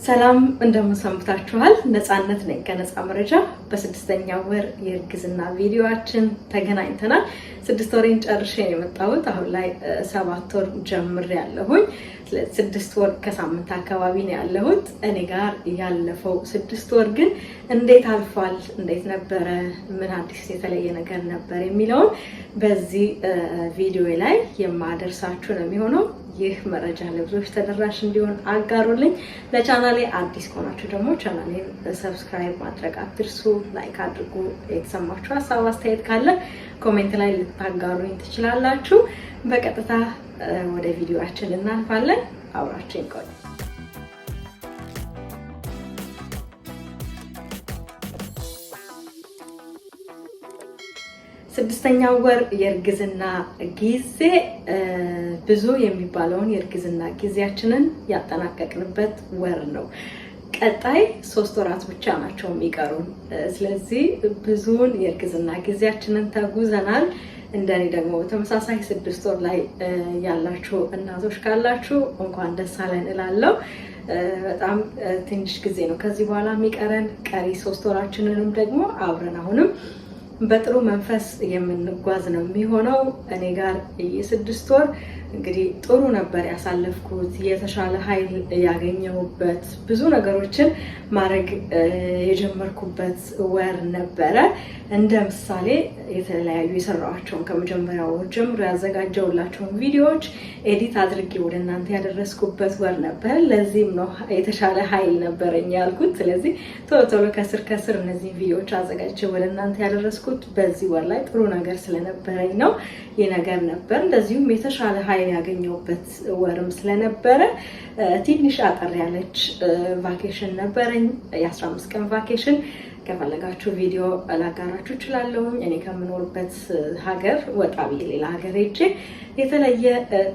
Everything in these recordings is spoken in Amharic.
ሰላም እንደምሰምታችኋል ነፃነት ነኝ ከነፃ መረጃ በስድስተኛው ወር የእርግዝና ቪዲዮአችን ተገናኝተናል። 6 ወሬን ጨርሼ የመጣሁት አሁን ላይ 7 ወር ጀምሬያለሁኝ። 6 ወር ከሳምንት አካባቢ ነው ያለሁት። እኔ ጋር ያለፈው 6 ወር ግን እንዴት አልፏል፣ እንዴት ነበረ፣ ምን አዲስ የተለየ ነገር ነበር የሚለውን በዚህ ቪዲዮ ላይ የማደርሳችሁ ነው የሚሆነው። ይህ መረጃ ለብዙዎች ተደራሽ እንዲሆን አጋሩልኝ። ለቻናሌ አዲስ ከሆናችሁ ደግሞ ቻናሌን ሰብስክራይብ ማድረግ አትርሱ። ላይክ አድርጉ። የተሰማችሁ ሀሳብ አስተያየት ካለ ኮሜንት ላይ ልታጋሩኝ ትችላላችሁ። በቀጥታ ወደ ቪዲዮአችን እናልፋለን። አብራችሁን ቆዩ። 6ኛው ወር የእርግዝና ጊዜ ብዙ የሚባለውን የእርግዝና ጊዜያችንን ያጠናቀቅንበት ወር ነው። ቀጣይ 3 ወራት ብቻ ናቸው የሚቀሩን። ስለዚህ ብዙውን የእርግዝና ጊዜያችንን ተጉዘናል። እንደኔ ደግሞ በተመሳሳይ 6 ወር ላይ ያላችሁ እናቶች ካላችሁ እንኳን ደስ አለን እላለሁ። በጣም ትንሽ ጊዜ ነው ከዚህ በኋላ የሚቀረን። ቀሪ 3 ወራችንንም ደግሞ አብረን አሁንም በጥሩ መንፈስ የምንጓዝ ነው የሚሆነው። እኔ ጋር የ6 ወር እንግዲህ ጥሩ ነበር ያሳለፍኩት። የተሻለ ኃይል ያገኘሁበት ብዙ ነገሮችን ማድረግ የጀመርኩበት ወር ነበረ። እንደ ምሳሌ የተለያዩ የሰራኋቸውን ከመጀመሪያው ጀምሮ ያዘጋጀሁላቸውን ቪዲዮዎች ኤዲት አድርጌ ወደ እናንተ ያደረስኩበት ወር ነበር። ለዚህም ነው የተሻለ ኃይል ነበረኝ ያልኩት። ስለዚህ ቶሎ ከስር እነዚህ ቪዲዮዎች አዘጋጅቼ ወደ እናንተ ያደረስኩት በዚህ ወር ላይ ጥሩ ነገር ስለነበረኝ ነው። ይህ ነገር ነበር። እንደዚሁም የተሻለ ኃይል ያገኘሁበት ወርም ስለነበረ ትንሽ አጠር ያለች ቫኬሽን ነበረኝ። የ15 ቀን ቫኬሽን ከፈለጋችሁ ቪዲዮ ላጋራችሁ እችላለሁ። እኔ ከምኖርበት ሀገር ወጣ ብዬ ሌላ ሀገር ሄጄ የተለየ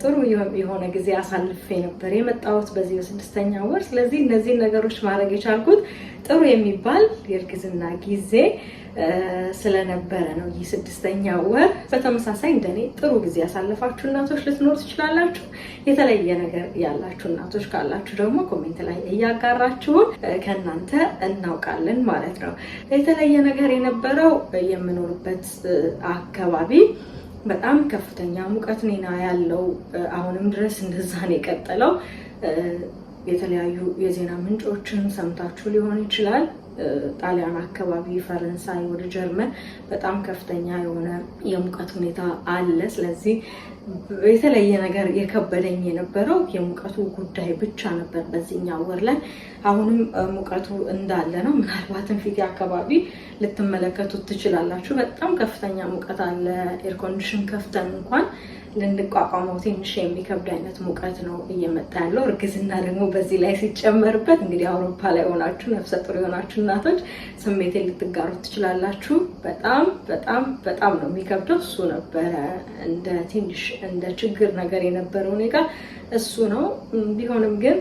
ጥሩ የሆነ ጊዜ አሳልፌ ነበር የመጣሁት በዚህ በ6ኛው ወር። ስለዚህ እነዚህ ነገሮች ማድረግ የቻልኩት ጥሩ የሚባል የእርግዝና ጊዜ ስለነበረ ነው። ይህ 6ኛው ወር በተመሳሳይ እንደኔ ጥሩ ጊዜ ያሳለፋችሁ እናቶች ልትኖር ትችላላችሁ። የተለየ ነገር ያላችሁ እናቶች ካላችሁ ደግሞ ኮሜንት ላይ እያጋራችሁን ከእናንተ እናውቃለን ማለት ነው። የተለየ ነገር የነበረው የምኖርበት አካባቢ በጣም ከፍተኛ ሙቀት ነው ያለው። አሁንም ድረስ እንደዛ ነው የቀጠለው። የተለያዩ የዜና ምንጮችን ሰምታችሁ ሊሆን ይችላል። ጣሊያን አካባቢ፣ ፈረንሳይ፣ ወደ ጀርመን በጣም ከፍተኛ የሆነ የሙቀት ሁኔታ አለ። ስለዚህ የተለየ ነገር የከበደኝ የነበረው የሙቀቱ ጉዳይ ብቻ ነበር በዚህኛው ወር ላይ። አሁንም ሙቀቱ እንዳለ ነው። ምናልባትም ፊት አካባቢ ልትመለከቱት ትችላላችሁ። በጣም ከፍተኛ ሙቀት አለ። ኤር ኮንዲሽን ከፍተን እንኳን ልንቋቋመው ትንሽ የሚከብድ አይነት ሙቀት ነው እየመጣ ያለው። እርግዝና ደግሞ በዚህ ላይ ሲጨመርበት እንግዲህ አውሮፓ ላይ ሆናችሁ ነፍሰ ጡር የሆናችሁ እናቶች ስሜቴን ልትጋሩት ትችላላችሁ። በጣም ነው የሚከብደው። እሱ ነበረ እንደ ትንሽ እንደ ችግር ነገር የነበረው እኔ ጋር እሱ ነው። ቢሆንም ግን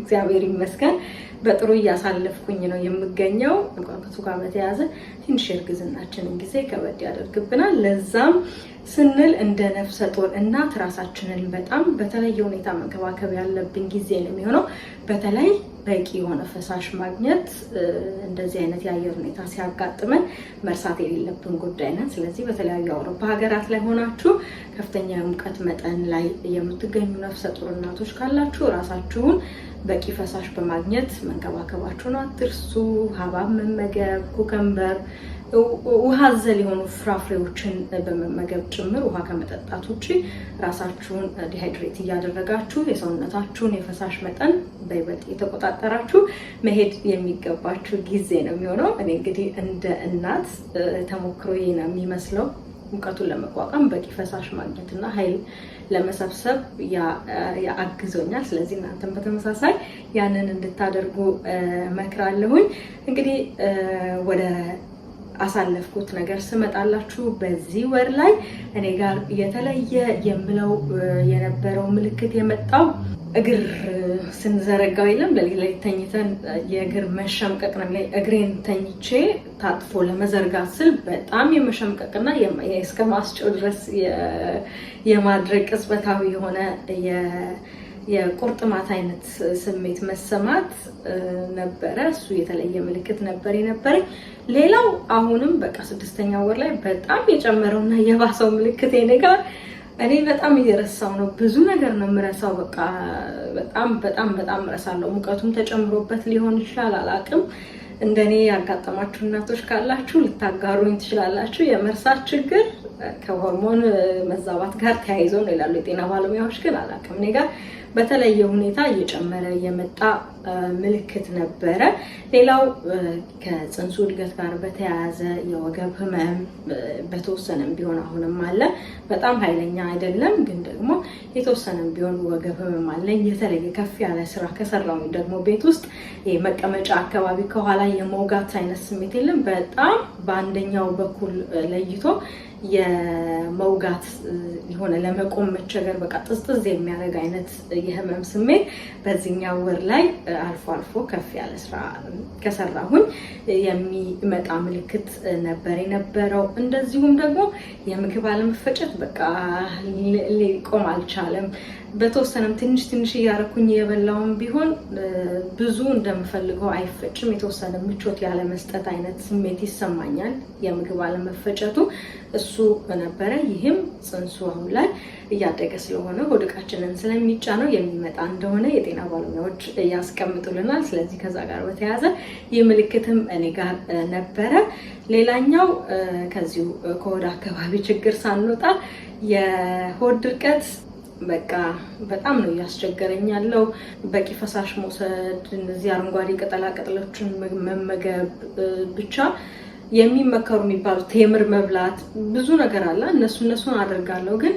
እግዚአብሔር ይመስገን በጥሩ እያሳለፍኩኝ ነው የምገኘው። እንኳን ከሱ ጋር በተያያዘ ትንሽ የእርግዝናችንን ጊዜ ከበድ ያደርግብናል። ለዛም ስንል እንደ ነፍሰ ጡር እናት ራሳችንን በጣም በተለየ ሁኔታ መንከባከብ ያለብን ጊዜ ነው የሚሆነው። በተለይ በቂ የሆነ ፈሳሽ ማግኘት እንደዚህ አይነት የአየር ሁኔታ ሲያጋጥመን መርሳት የሌለብን ጉዳይ ነው። ስለዚህ በተለያዩ የአውሮፓ ሀገራት ላይ ሆናችሁ ከፍተኛ የሙቀት መጠን ላይ የምትገኙ ነፍሰ ጡር እናቶች ካላችሁ ራሳችሁን በቂ ፈሳሽ በማግኘት መንከባከባችሁን አትርሱ። ሀባብ መመገብ፣ ኩከምበር፣ ውሃ አዘል የሆኑ ፍራፍሬዎችን በመመገብ ጭምር ውሃ ከመጠጣት ውጪ ራሳችሁን ዲሃይድሬት እያደረጋችሁ የሰውነታችሁን የፈሳሽ መጠን በይበልጥ የተቆጣጠራችሁ መሄድ የሚገባችሁ ጊዜ ነው የሚሆነው። እኔ እንግዲህ እንደ እናት ተሞክሮ ነው የሚመስለው ሙቀቱን ለመቋቋም በቂ ፈሳሽ ማግኘትና ኃይል ለመሰብሰብ ያግዞኛል። ስለዚህ እናንተም በተመሳሳይ ያንን እንድታደርጉ መክራለሁኝ። እንግዲህ ወደ አሳለፍኩት ነገር ስመጣላችሁ በዚህ ወር ላይ እኔ ጋር የተለየ የምለው የነበረው ምልክት የመጣው እግር ስንዘረጋው የለም ለሌላ ላይ ተኝተን የእግር መሸምቀቅ ነው። ላይ እግሬን ተኝቼ ታጥፎ ለመዘርጋት ስል በጣም የመሸምቀቅና እስከ ማስጨው ድረስ የማድረግ ቅጽበታዊ የሆነ የቁርጥማት አይነት ስሜት መሰማት ነበረ። እሱ የተለየ ምልክት ነበር የነበረኝ። ሌላው አሁንም በቃ 6ኛው ወር ላይ በጣም የጨመረውና የባሰው ምልክት የኔ ጋር እኔ በጣም እየረሳው ነው። ብዙ ነገር ነው የምረሳው። በቃ በጣም እረሳለሁ። ሙቀቱም ተጨምሮበት ሊሆን ይችላል፣ አላቅም። እንደኔ ያጋጠማችሁ እናቶች ካላችሁ ልታጋሩኝ ትችላላችሁ። የመርሳት ችግር ከሆርሞን መዛባት ጋር ተያይዞ ነው ይላሉ የጤና ባለሙያዎች፣ ግን አላቅም። እኔ ጋር በተለየ ሁኔታ እየጨመረ የመጣ ምልክት ነበረ። ሌላው ከጽንሱ እድገት ጋር በተያያዘ የወገብ ህመም በተወሰነም ቢሆን አሁንም አለ። በጣም ኃይለኛ አይደለም፣ ግን ደግሞ የተወሰነም ቢሆን ወገብ ህመም አለኝ። የተለየ ከፍ ያለ ስራ ከሰራው ደግሞ ቤት ውስጥ መቀመጫ አካባቢ ከኋላ የመውጋት አይነት ስሜት የለም። በጣም በአንደኛው በኩል ለይቶ የመውጋት የሆነ ለመቆም መቸገር፣ በቃ ጥዝጥዝ የሚያደርግ አይነት የህመም ስሜት በዚህኛው ወር ላይ አልፎ አልፎ ከፍ ያለ ስራ ከሰራሁኝ የሚመጣ ምልክት ነበር የነበረው። እንደዚሁም ደግሞ የምግብ አለመፈጨት በቃ ሊቆም አልቻለም። በተወሰነም ትንሽ እያረኩኝ የበላውን ቢሆን ብዙ እንደምፈልገው አይፈጭም። የተወሰነ ምቾት ያለ መስጠት አይነት ስሜት ይሰማኛል። የምግብ አለመፈጨቱ እሱ ነበረ። ይህም ጽንሱ አሁን ላይ እያደገ ስለሆነ ሆድቃችንን ስለሚጫነው የሚመጣ እንደሆነ የጤና ባለሙያዎች ያስቀምጡልናል። ስለዚህ ከዛ ጋር በተያያዘ ይህ ምልክትም እኔ ጋር ነበረ። ሌላኛው ከዚሁ ከሆድ አካባቢ ችግር ሳንወጣ የሆድ ድርቀት በቃ በጣም ነው እያስቸገረኝ ያለው። በቂ ፈሳሽ መውሰድ፣ እነዚህ አረንጓዴ ቅጠላ ቅጠሎችን መመገብ ብቻ የሚመከሩ የሚባሉት ቴምር መብላት ብዙ ነገር አለ። እነሱን አደርጋለሁ፣ ግን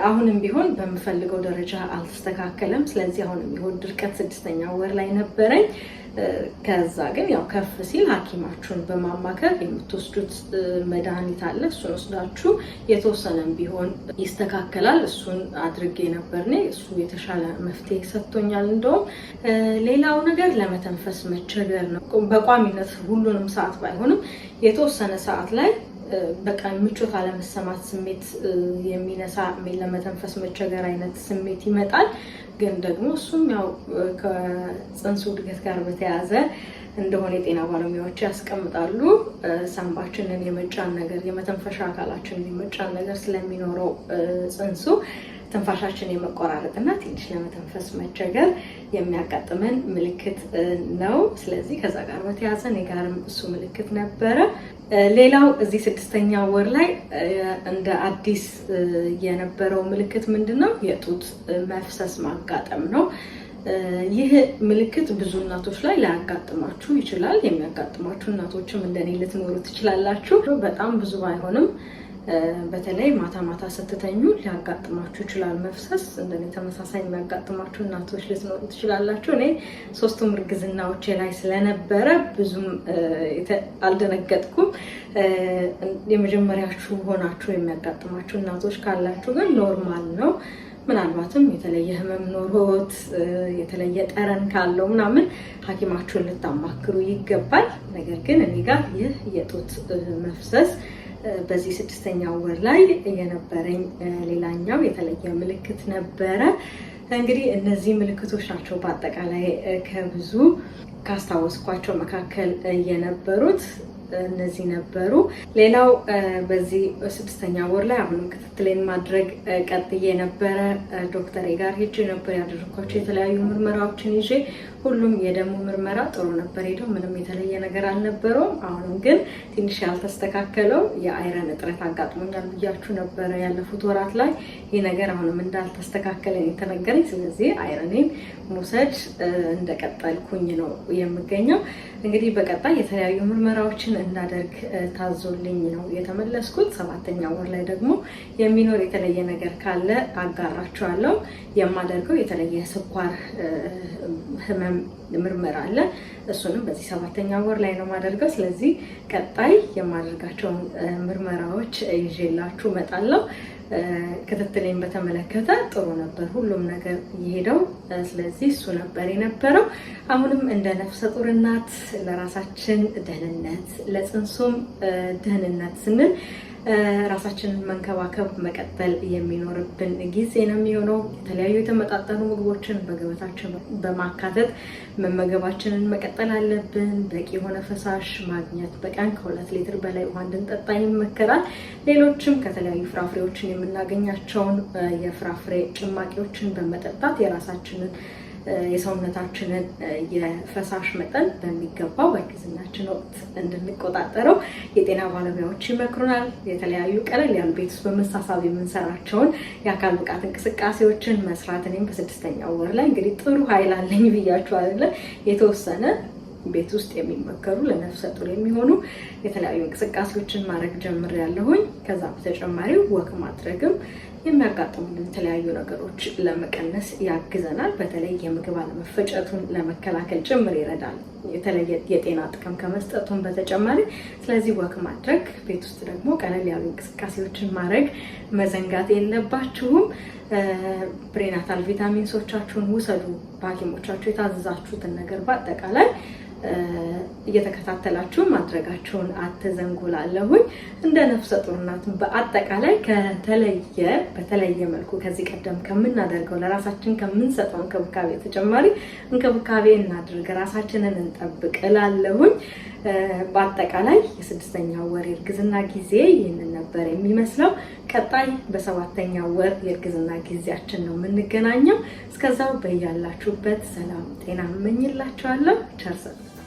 አሁንም ቢሆን በምፈልገው ደረጃ አልተስተካከለም። ስለዚህ አሁንም የሆድ ድርቀት 6ኛው ወር ላይ ነበረኝ። ከዛ ግን ያው ከፍ ሲል ሐኪማችሁን በማማከር የምትወስዱት መድኃኒት አለ። እሱን ወስዳችሁ የተወሰነም ቢሆን ይስተካከላል። እሱን አድርጌ ነበር እኔ። እሱ የተሻለ መፍትሄ ሰጥቶኛል። እንደውም ሌላው ነገር ለመተንፈስ መቸገር ነው። በቋሚነት ሁሉንም ሰዓት ባይሆንም የተወሰነ ሰዓት ላይ በቃ ምቾት አለመሰማት ስሜት የሚነሳ ለመተንፈስ መቸገር አይነት ስሜት ይመጣል። ግን ደግሞ እሱም ያው ከጽንሱ እድገት ጋር በተያያዘ እንደሆነ የጤና ባለሙያዎች ያስቀምጣሉ። ሳምባችንን የመጫን ነገር፣ የመተንፈሻ አካላችንን የመጫን ነገር ስለሚኖረው ጽንሱ ትንፋሻችን የመቆራረጥና ትንሽ ለመተንፈስ መቸገር የሚያጋጥመን ምልክት ነው። ስለዚህ ከዛ ጋር በተያያዘ እኔ ጋርም እሱ ምልክት ነበረ። ሌላው እዚህ 6ኛው ወር ላይ እንደ አዲስ የነበረው ምልክት ምንድነው? የጡት መፍሰስ ማጋጠም ነው። ይህ ምልክት ብዙ እናቶች ላይ ሊያጋጥማችሁ ይችላል። የሚያጋጥማችሁ እናቶችም እንደኔ ልትኖሩ ትችላላችሁ። በጣም ብዙ ባይሆንም በተለይ ማታ ስትተኙ ሊያጋጥማችሁ ይችላል መፍሰስ። እንደኔ ተመሳሳይ የሚያጋጥማችሁ እናቶች ልትኖሩ ትችላላችሁ። እኔ 3ቱም እርግዝናዎቼ ላይ ስለነበረ ብዙም አልደነገጥኩም። የመጀመሪያችሁ ሆናችሁ የሚያጋጥማችሁ እናቶች ካላችሁ ግን ኖርማል ነው። ምናልባትም የተለየ ህመም ኖሮት የተለየ ጠረን ካለው ምናምን ሐኪማችሁን ልታማክሩ ይገባል። ነገር ግን እኔ ጋር ይህ የጡት መፍሰስ በዚህ 6ኛው ወር ላይ የነበረኝ ሌላኛው የተለየ ምልክት ነበረ። እንግዲህ እነዚህ ምልክቶች ናቸው በአጠቃላይ ከብዙ ካስታወስኳቸው መካከል የነበሩት እነዚህ ነበሩ። ሌላው በዚህ 6ኛው ወር ላይ አሁንም ክትትሌን ማድረግ ቀጥዬ ነበረ። ዶክተሬ ጋር ሄጄ ነበር ያደረኳቸው የተለያዩ ምርመራዎችን ይዤ። ሁሉም የደሙ ምርመራ ጥሩ ነበር ሄደው፣ ምንም የተለየ ነገር አልነበረውም። አሁንም ግን ትንሽ ያልተስተካከለው የአይረን እጥረት አጋጥሞኛል ብያችሁ ነበረ ያለፉት ወራት ላይ። ይህ ነገር አሁንም እንዳልተስተካከለ የተነገረኝ። ስለዚህ አይረኔን መውሰድ እንደቀጠልኩኝ ነው የምገኘው። እንግዲህ በቀጣይ የተለያዩ ምርመራዎችን እንዳደርግ ታዞልኝ ነው የተመለስኩት። 7ኛው ወር ላይ ደግሞ የሚኖር የተለየ ነገር ካለ አጋራችኋለሁ። የማደርገው የተለየ ስኳር ህመም ምርመራ አለ። እሱንም በዚህ 7ኛው ወር ላይ ነው የማደርገው። ስለዚህ ቀጣይ የማደርጋቸውን ምርመራዎች ይዤላችሁ እመጣለሁ። ክትትሌን በተመለከተ ጥሩ ነበር ሁሉም ነገር የሄደው። ስለዚህ እሱ ነበር የነበረው። አሁንም እንደ ነፍሰ ጡር እናት ለራሳችን ደህንነት፣ ለጽንሱም ደህንነት ስንል ራሳችንን መንከባከብ መቀጠል የሚኖርብን ጊዜ ነው የሚሆነው። የተለያዩ የተመጣጠኑ ምግቦችን በገበታችን በማካተት መመገባችንን መቀጠል አለብን። በቂ የሆነ ፈሳሽ ማግኘት፣ በቀን ከ2 ሊትር በላይ ውሃ እንድንጠጣ ይመከራል። ሌሎችም ከተለያዩ ፍራፍሬዎችን የምናገኛቸውን የፍራፍሬ ጭማቂዎችን በመጠጣት የራሳችንን የሰውነታችንን የፈሳሽ መጠን በሚገባው በእርግዝናችን ወቅት እንድንቆጣጠረው የጤና ባለሙያዎች ይመክሩናል። የተለያዩ ቀለል ያሉ ቤት ውስጥ በመሳሳብ የምንሰራቸውን የአካል ብቃት እንቅስቃሴዎችን መስራት። እኔም በ6ኛው ወር ላይ እንግዲህ ጥሩ ኃይል አለኝ ብያችሁ አይደለ? የተወሰነ ቤት ውስጥ የሚመከሩ ለነፍሰ ጡር የሚሆኑ የተለያዩ እንቅስቃሴዎችን ማድረግ ጀምሬያለሁኝ። ከዛ በተጨማሪ ወክ ማድረግም የሚያጋጥሙልን የተለያዩ ነገሮች ለመቀነስ ያግዘናል። በተለይ የምግብ አለመፈጨቱን ለመከላከል ጭምር ይረዳል፣ የተለየ የጤና ጥቅም ከመስጠቱን በተጨማሪ። ስለዚህ ወክ ማድረግ፣ ቤት ውስጥ ደግሞ ቀለል ያሉ እንቅስቃሴዎችን ማድረግ መዘንጋት የለባችሁም። ፕሬናታል ቪታሚንሶቻችሁን ውሰዱ። በሐኪሞቻችሁ የታዘዛችሁትን ነገር በአጠቃላይ እየተከታተላችሁ ማድረጋችሁን አትዘንጉላለሁኝ። እንደ ነፍሰ ጡር እናት በአጠቃላይ በተለየ መልኩ ከዚህ ቀደም ከምናደርገው ለራሳችን ከምንሰጠው እንክብካቤ ተጨማሪ እንክብካቤ እናድርግ፣ ራሳችንን እንጠብቅ እላለሁኝ። በአጠቃላይ የ6ኛው ወር የእርግዝና ጊዜ ይህንን ነበር የሚመስለው። ቀጣይ በ7ኛው ወር የእርግዝና ጊዜያችን ነው የምንገናኘው። እስከዛው በያላችሁበት ሰላም ጤና እመኝላችኋለሁ። ቸር ሰንብቱ።